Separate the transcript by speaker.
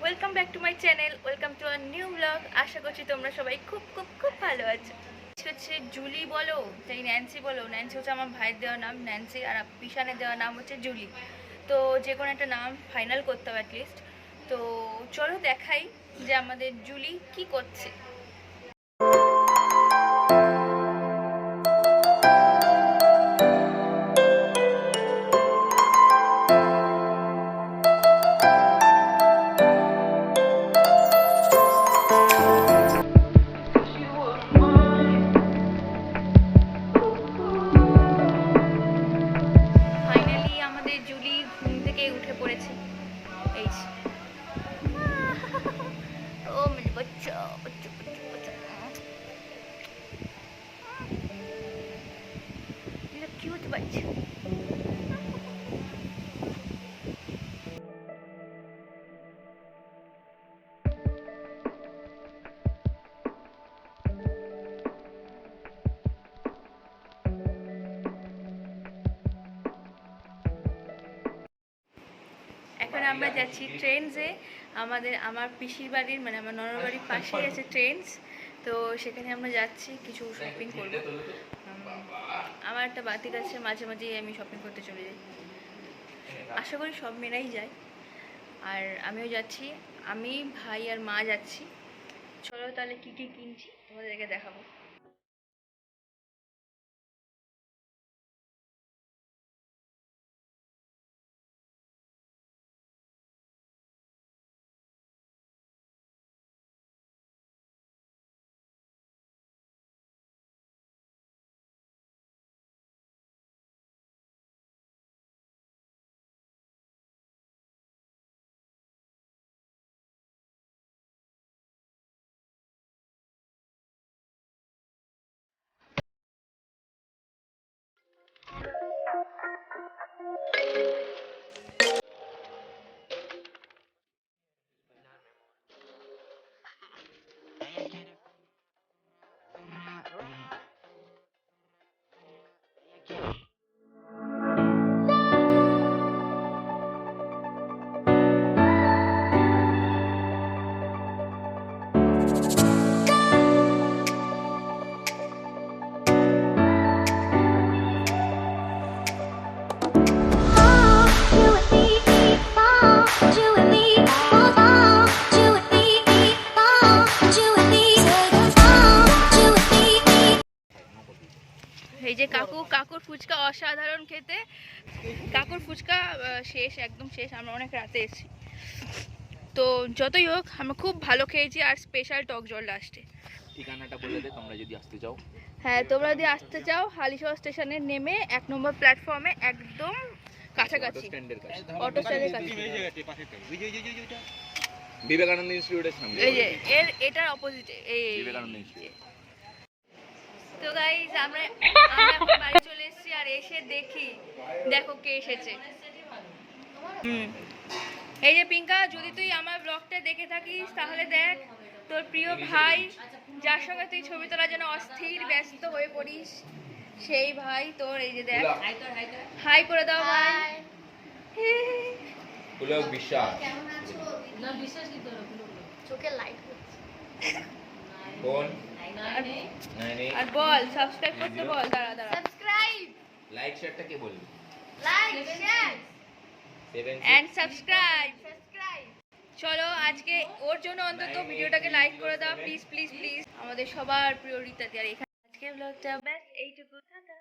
Speaker 1: Welcome back to my channel, welcome to our new blog. আশা করছি তোমরা সবাই খুব খুব খুব ভালো আছো। হচ্ছে জুলি বলো তাই ন্যান্সি বলো, ন্যান্সি হচ্ছে আমার ভাইয়ের দেওয়া নাম ন্যান্সি, আর পিসানের দেওয়া নাম হচ্ছে জুলি। তো যে কোনো একটা নাম ফাইনাল করতে হবে অ্যাটলিস্ট। তো চলো দেখাই যে আমাদের জুলি কি করছে। জুলি ঘুম থেকে উঠে পড়েছে। এই ও মেরে বাচ্চা বাচ্চা বাচ্চা বাচ্চা কিউট বাচ্চা। এখন আমরা যাচ্ছি ট্রেন্সে। আমার পিসির বাড়ির মানে আমার ননর বাড়ির পাশেই আছে ট্রেন্স। তো সেখানে আমরা যাচ্ছি কিছু শপিং করব। আমার একটা বাতিক আছে, মাঝে মাঝেই আমি শপিং করতে চলে যাই। আশা করি সব মেয়েরাই যায়, আর আমিও যাচ্ছি। আমি, ভাই আর মা যাচ্ছি। চলো তাহলে কী কী কিনছি তোমাদেরকে দেখাবো। এই যে কাকুর ফুচকা অসাধারণ খেতে। কাকুর ফুচকা শেষ, একদম শেষ। আমরা অনেক রাতে এসেছি, তো যতই হোক আমরা খুব ভালো খেয়েছি। আর স্পেশাল টক জল লাস্টে।
Speaker 2: ঠিকানাটা বলে দে তোমরা যদি আসতে চাও।
Speaker 1: হ্যাঁ, তোমরা যদি আসতে চাও হালিশহর স্টেশনে নেমে 1 নম্বর প্ল্যাটফর্মে একদম কাছাকাছি, অটো স্ট্যান্ডের কাছে।
Speaker 2: বিবেকানন্দ ইনস্টিটিউটের সামনে,
Speaker 1: এই যে এটার অপোজিটে এই
Speaker 2: বিবেকানন্দ ইনস্টিটিউট।
Speaker 1: তো গাইস আমরা এখন বাড়ি চলে এসেছি, আর এসে দেখো কে এসেছে। এই যে পিঙ্কা, যদি তুই আমার ব্লগটা দেখে থাকিস তাহলে দেখ, তোর প্রিয় ভাই যার সঙ্গে তুই ছবি তোলার জন্য অস্থির ব্যস্ত হয়ে পড়িস, সেই ভাই তোর। এই যে দেখ, হাই করে দাও ভাই।
Speaker 2: পুলক বিশ্বাস,
Speaker 3: কেমন আছো? না বিশ্বাস কি তোর চোখে লাইট হচ্ছে
Speaker 2: কোন
Speaker 1: আর বল সাবস্ক্রাইব করতে বল। দাঁড়া
Speaker 3: সাবস্ক্রাইব,
Speaker 2: লাইক শেয়ারটা কে বলবি?
Speaker 3: Like share
Speaker 1: and subscribe. চলো আজকে ওর জন্য অন্তত ভিডিওটাকে লাইক করে দাও প্লিজ প্লিজ প্লিজ। আমাদের সবার প্রিয় রীতা। আর এখানে আজকের ব্লগটা ব্যাস এইটুকু। টাটা।